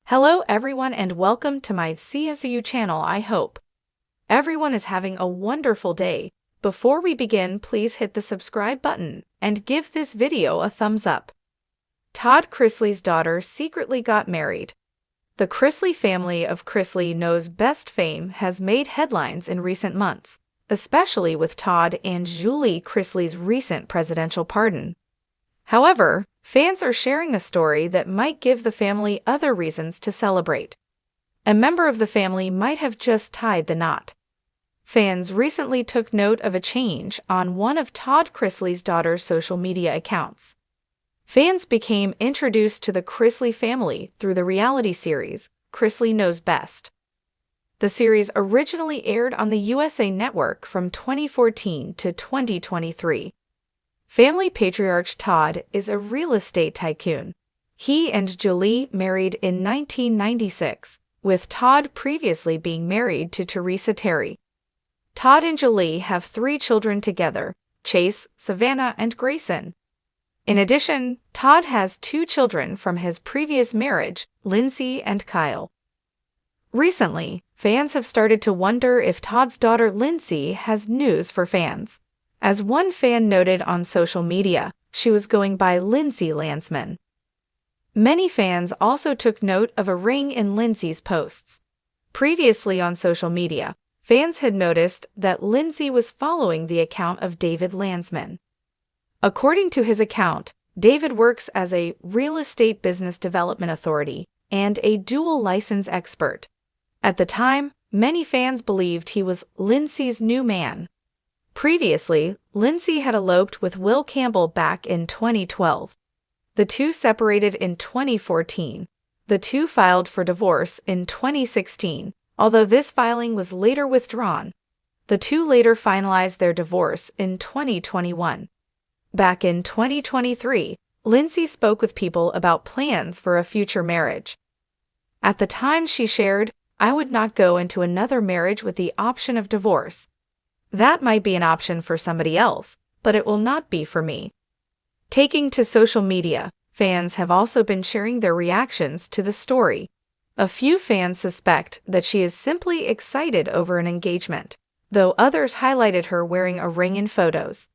Hello everyone and welcome to my CSU channel. I hope everyone is having a wonderful day. Before we begin, please hit the subscribe button and give this video a thumbs up. Todd Chrisley's daughter secretly got married. The Chrisley family of Chrisley Knows Best fame has made headlines in recent months, especially with Todd and Julie Chrisley's recent presidential pardon. However, fans are sharing a story that might give the family other reasons to celebrate. A member of the family might have just tied the knot. Fans recently took note of a change on one of Todd Chrisley's daughter's social media accounts. Fans became introduced to the Chrisley family through the reality series, Chrisley Knows Best. The series originally aired on the USA Network from 2014 to 2023. Family patriarch Todd is a real estate tycoon. He and Julie married in 1996, with Todd previously being married to Teresa Terry. Todd and Julie have 3 children together, Chase, Savannah, and Grayson. In addition, Todd has 2 children from his previous marriage, Lindsay and Kyle. Recently, fans have started to wonder if Todd's daughter Lindsay has news for fans. As one fan noted on social media, she was going by Lindsay Landsman. Many fans also took note of a ring in Lindsay's posts. Previously on social media, fans had noticed that Lindsay was following the account of David Landsman. According to his account, David works as a real estate business development authority and a dual license expert. At the time, many fans believed he was Lindsay's new man. Previously, Lindsay had eloped with Will Campbell back in 2012. The two separated in 2014. The two filed for divorce in 2016, although this filing was later withdrawn. The two later finalized their divorce in 2021. Back in 2023, Lindsay spoke with people about plans for a future marriage. At the time she shared, "I would not go into another marriage with the option of divorce. That might be an option for somebody else, but it will not be for me." Taking to social media, fans have also been sharing their reactions to the story. A few fans suspect that she is simply excited over an engagement, though others highlighted her wearing a ring in photos.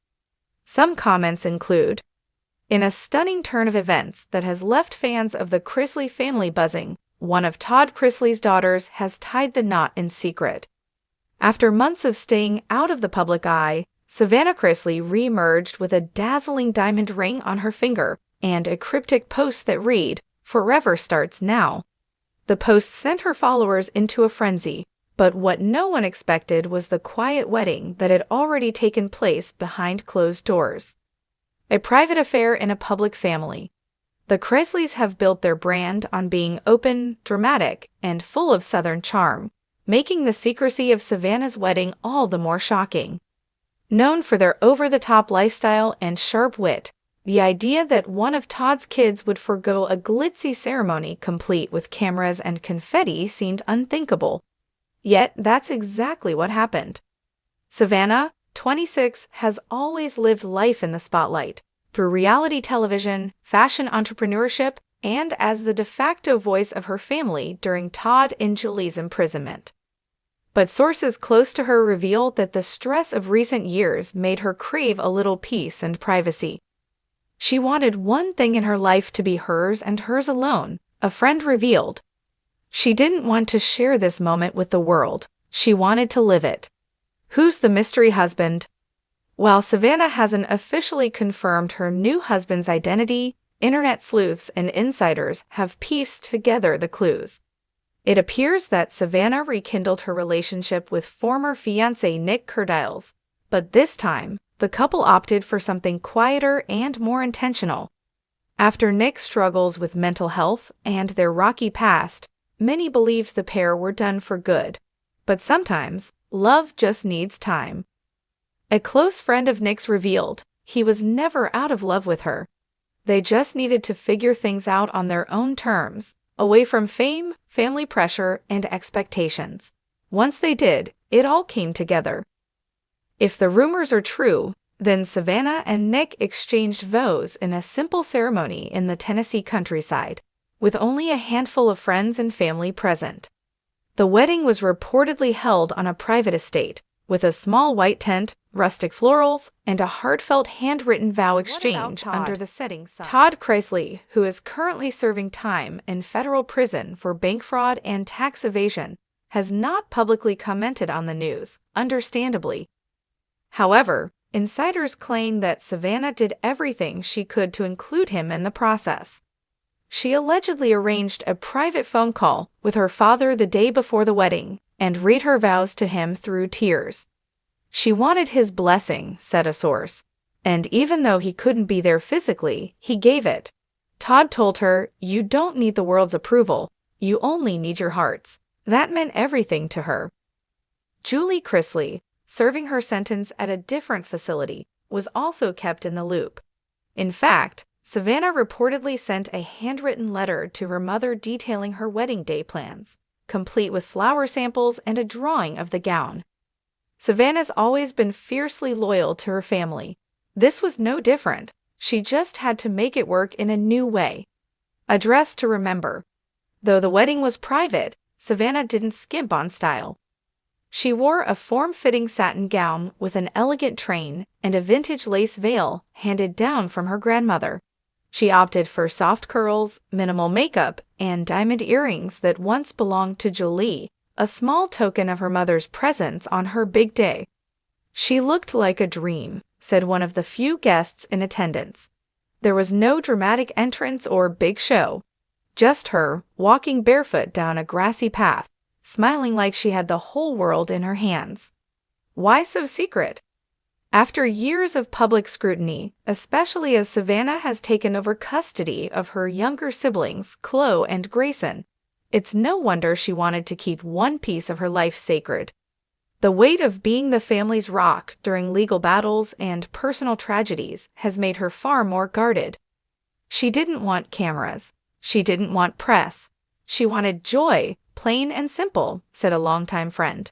Some comments include, "In a stunning turn of events that has left fans of the Chrisley family buzzing, one of Todd Chrisley's daughters has tied the knot in secret." After months of staying out of the public eye, Savannah Chrisley re-emerged with a dazzling diamond ring on her finger and a cryptic post that read, "Forever starts now." The post sent her followers into a frenzy, but what no one expected was the quiet wedding that had already taken place behind closed doors. A private affair in a public family. The Chrisleys have built their brand on being open, dramatic, and full of Southern charm, making the secrecy of Savannah's wedding all the more shocking. Known for their over-the-top lifestyle and sharp wit, the idea that one of Todd's kids would forgo a glitzy ceremony complete with cameras and confetti seemed unthinkable. Yet that's exactly what happened. Savannah, 26, has always lived life in the spotlight, through reality television, fashion entrepreneurship, and as the de facto voice of her family during Todd and Julie's imprisonment. But sources close to her reveal that the stress of recent years made her crave a little peace and privacy. She wanted one thing in her life to be hers and hers alone, a friend revealed. She didn't want to share this moment with the world, she wanted to live it. Who's the mystery husband? While Savannah hasn't officially confirmed her new husband's identity, internet sleuths and insiders have pieced together the clues. It appears that Savannah rekindled her relationship with former fiancé Nick Curdiles, but this time, the couple opted for something quieter and more intentional. After Nick's struggles with mental health and their rocky past, many believed the pair were done for good. But sometimes, love just needs time. A close friend of Nick's revealed he was never out of love with her. They just needed to figure things out on their own terms, away from fame, family pressure, and expectations. Once they did, it all came together. If the rumors are true, then Savannah and Nick exchanged vows in a simple ceremony in the Tennessee countryside. with only a handful of friends and family present. The wedding was reportedly held on a private estate, with a small white tent, rustic florals, and a heartfelt handwritten vow exchange under the setting sun. Todd Chrisley, who is currently serving time in federal prison for bank fraud and tax evasion, has not publicly commented on the news, understandably. However, insiders claim that Savannah did everything she could to include him in the process. She allegedly arranged a private phone call with her father the day before the wedding and read her vows to him through tears. She wanted his blessing, said a source, and even though he couldn't be there physically, he gave it. Todd told her, "You don't need the world's approval, you only need your heart's." That meant everything to her. Julie Chrisley, serving her sentence at a different facility, was also kept in the loop. In fact, Savannah reportedly sent a handwritten letter to her mother detailing her wedding day plans, complete with flower samples and a drawing of the gown. Savannah's always been fiercely loyal to her family. This was no different. She just had to make it work in a new way. A dress to remember. Though the wedding was private, Savannah didn't skimp on style. She wore a form-fitting satin gown with an elegant train and a vintage lace veil handed down from her grandmother. She opted for soft curls, minimal makeup, and diamond earrings that once belonged to Julie, a small token of her mother's presence on her big day. "She looked like a dream," said one of the few guests in attendance. There was no dramatic entrance or big show. Just her, walking barefoot down a grassy path, smiling like she had the whole world in her hands. Why so secret? After years of public scrutiny, especially as Savannah has taken over custody of her younger siblings, Chloe and Grayson, it's no wonder she wanted to keep one piece of her life sacred. The weight of being the family's rock during legal battles and personal tragedies has made her far more guarded. She didn't want cameras. She didn't want press. She wanted joy, plain and simple, said a longtime friend.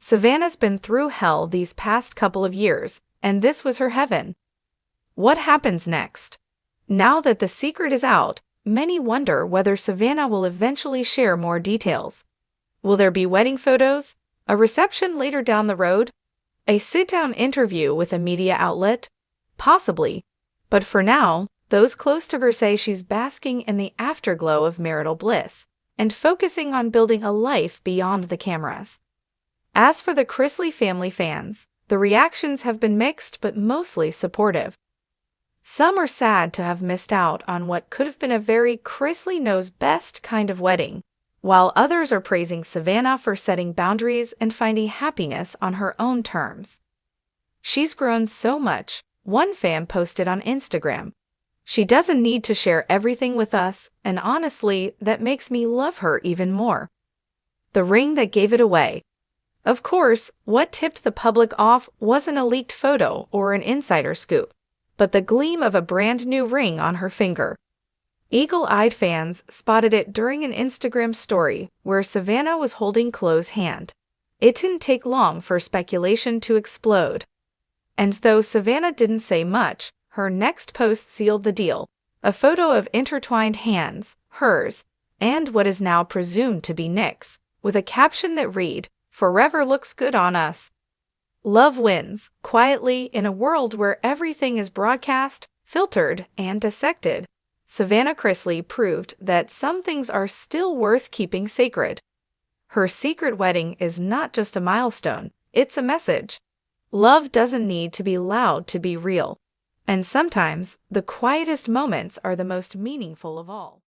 Savannah's been through hell these past couple of years, and this was her heaven. What happens next? Now that the secret is out, many wonder whether Savannah will eventually share more details. Will there be wedding photos? A reception later down the road? A sit-down interview with a media outlet? Possibly. But for now, those close to her say she's basking in the afterglow of marital bliss and focusing on building a life beyond the cameras. As for the Chrisley family fans, the reactions have been mixed but mostly supportive. Some are sad to have missed out on what could have been a very Chrisley knows best kind of wedding, while others are praising Savannah for setting boundaries and finding happiness on her own terms. "She's grown so much," one fan posted on Instagram. "She doesn't need to share everything with us, and honestly, that makes me love her even more." The ring that gave it away. Of course, what tipped the public off wasn't a leaked photo or an insider scoop, but the gleam of a brand new ring on her finger. Eagle-eyed fans spotted it during an Instagram story where Savannah was holding Chloe's hand. It didn't take long for speculation to explode. And though Savannah didn't say much, her next post sealed the deal. A photo of intertwined hands, hers, and what is now presumed to be Nick's, with a caption that read, "Forever looks good on us." Love wins, quietly, in a world where everything is broadcast, filtered, and dissected. Savannah Chrisley proved that some things are still worth keeping sacred. Her secret wedding is not just a milestone, it's a message. Love doesn't need to be loud to be real. And sometimes, the quietest moments are the most meaningful of all.